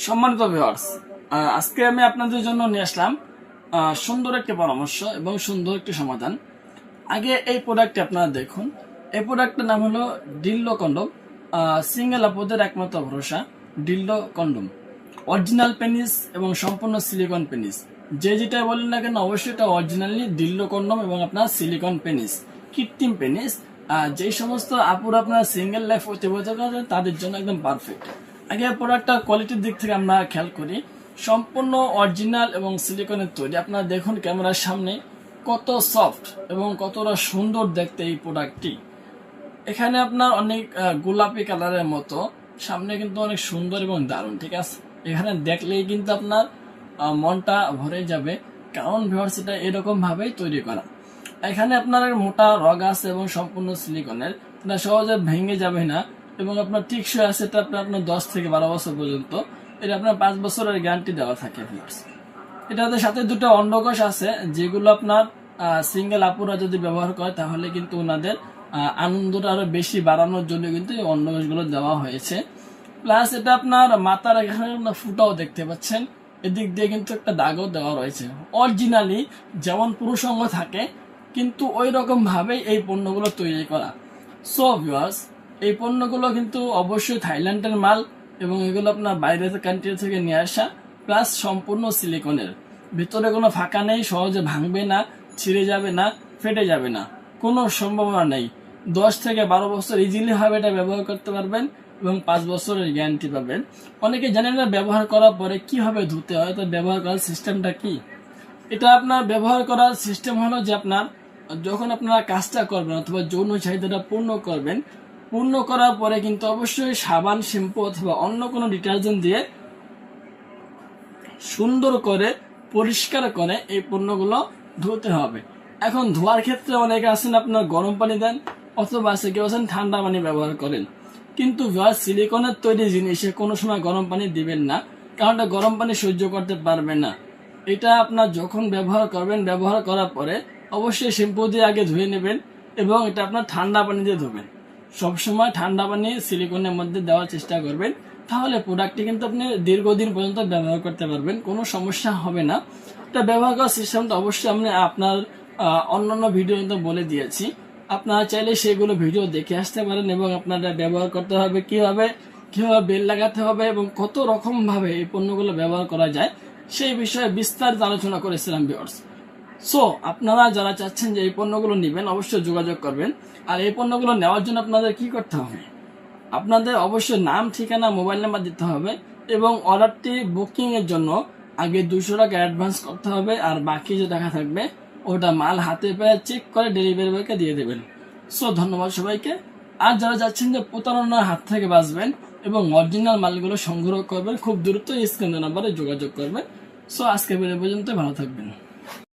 সম্মানিত ভিউয়ার্স, আজকে আমি আপনাদের জন্য নিয়ে আসলাম সুন্দর একটি পরামর্শ এবং সুন্দর একটি সমাধান। আগে এই প্রোডাক্টটি আপনারা দেখুন। এই প্রোডাক্টের নাম হলো ডিল্ডো কন্ডম। সিঙ্গেল আপদের একমাত্র ভরসা ডিল্ডো কন্ডম, অরিজিনাল পেনিস এবং সম্পূর্ণ সিলিকন পেনিস। যে যেটা বলেন না কেন, অবশ্যই এটা অরিজিনালি ডিল্ডো কন্ডম এবং আপনার সিলিকন পেনিস, কৃত্রিম পেনিস। যেই সমস্ত আপুরা আপনার সিঙ্গেল লাইফ অতিবাহিত করেন তাদের জন্য একদম পারফেক্ট। আগে প্রোডাক্টটা কোয়ালিটির দিক থেকে আমরা খেয়াল করি। সম্পূর্ণ অরিজিনাল এবং সিলিকনের তৈরি। আপনারা দেখুন ক্যামেরার সামনে কত সফট এবং কতটা সুন্দর দেখতে এই প্রোডাক্টটি। এখানে আপনার অনেক গোলাপি কালারের মতো, সামনে কিন্তু অনেক সুন্দর এবং দারুণ। ঠিক আছে, এখানে দেখলেই কিন্তু আপনার মনটা ভরে যাবে, কারণ ভিউয়ার্স এটা এরকম ভাবেই তৈরি করা। এখানে আপনার মোটা রগ আছে এবং সম্পূর্ণ সিলিকনের, এটা সহজে ভেঙে যাবে না এবং আপনার টিকসই আছে। এটা আপনার 10 থেকে 12 বছর পর্যন্ত, এটা আপনার 5 বছরের গ্যারান্টি দেওয়া থাকে ভিউয়ার্স। এটাতে সাথে দুটো অন্ডকোষ আছে, যেগুলো আপনার সিঙ্গেল আপুরা যদি ব্যবহার করে তাহলে কিন্তু ওনাদের আনন্দটা আরো বেশি বাড়ানোর জন্য কিন্তু এই অন্ডকোষগুলো দেওয়া হয়েছে। প্লাস এটা আপনার মাথার এখানে ফুটাও দেখতে পাচ্ছেন, এদিক দিয়ে কিন্তু একটা দাগও দেওয়া রয়েছে। অরিজিনালি যেমন পুরুষ অঙ্গ থাকে কিন্তু ওই রকম ভাবেই এই পণ্যগুলো তৈরি করা। সো ভিউয়ার্স, এই পণ্যগুলো কিন্তু অবশ্যই থাইল্যান্ডের মাল এবং এগুলো আপনার বাইরের কান্ট্রি থেকে নিয়ে আসা, প্লাস সম্পূর্ণ সিলিকনের। ভিতরে কোনো ফাঁকা নেই, সহজে ভাঙবে না, ছিঁড়ে যাবে না, ফেটে যাবে না, কোনো সম্ভাবনা নেই। 10 থেকে 12 বছর ইজিলি ভাবে এটা ব্যবহার করতে পারবেন এবং 5 বছরের গ্যারান্টি পাবেন। অনেকে জানেন না ব্যবহার করার পরে কিভাবে ধুতে হয়, তো ব্যবহার করার সিস্টেমটা কি। এটা আপনার ব্যবহার করার সিস্টেম হলো যে আপনার যখন আপনারা কাজটা করবেন অথবা যৌন চাহিদাটা পূর্ণ করবেন, পূর্ণ করার পরে কিন্তু অবশ্যই সাবান, শ্যাম্পু অথবা অন্য কোনো ডিটারজেন্ট দিয়ে সুন্দর করে পরিষ্কার করে এই পণ্যগুলো ধুতে হবে। এখন ধোয়ার ক্ষেত্রে অনেকে আছেন আপনার গরম পানি দেন, অথবা আছে কেউ আছেন ঠান্ডা পানি ব্যবহার করেন। কিন্তু সিলিকনের তৈরি জিনিসে কোনো সময় গরম পানি দিবেন না, কারণ এটা গরম পানি সহ্য করতে পারবে না। এটা আপনার যখন ব্যবহার করবেন, ব্যবহার করার পরে অবশ্যই শ্যাম্পু দিয়ে আগে ধুয়ে নেবেন এবং এটা আপনার ঠান্ডা পানি দিয়ে ধুবেন। সবসময় ঠান্ডা পানি সিলিকনের মধ্যে দেওয়ার চেষ্টা করবেন, তাহলে প্রোডাক্টটি কিন্তু আপনি দীর্ঘদিন পর্যন্ত ব্যবহার করতে পারবেন, কোনো সমস্যা হবে না। এটা ব্যবহার করার সিস্টেমটা অবশ্যই আমি আপনার অন্যান্য ভিডিও কিন্তু বলে দিয়েছি। আপনারা চাইলে সেগুলো ভিডিও দেখে আসতে পারেন এবং আপনারা ব্যবহার করতে হবে কিভাবে বেল লাগাতে হবে এবং কত রকম ভাবে এই পণ্যগুলো ব্যবহার করা যায় সেই বিষয়ে বিস্তারিত আলোচনা করেছিলাম ভিউয়ার্স। সো আপনারা যারা চাচ্ছেন যে এই পণ্যগুলো নেবেন অবশ্যই যোগাযোগ করবেন। আর এই পণ্যগুলো নেওয়ার জন্য আপনাদের কি করতে হবে, আপনাদের অবশ্যই নাম, ঠিকানা, মোবাইল নাম্বার দিতে হবে এবং অর্ডারটি বুকিং এর জন্য আগে 200 টাকা অ্যাডভান্স করতে হবে। আর বাকি যে টাকা থাকবে ওটা মাল হাতে পেয়ে চেক করে ডেলিভারি বয়কে দিয়ে দেবেন। সো ধন্যবাদ সবাইকে। আর যারা যাচ্ছেন যে প্রতারণার হাত থেকে বাঁচবেন এবং অরিজিনাল মালগুলো সংগ্রহ করবেন, খুব দ্রুত স্ক্রিন নাম্বারে যোগাযোগ করবেন। সো আজকে বের পর্যন্ত ভালো থাকবেন।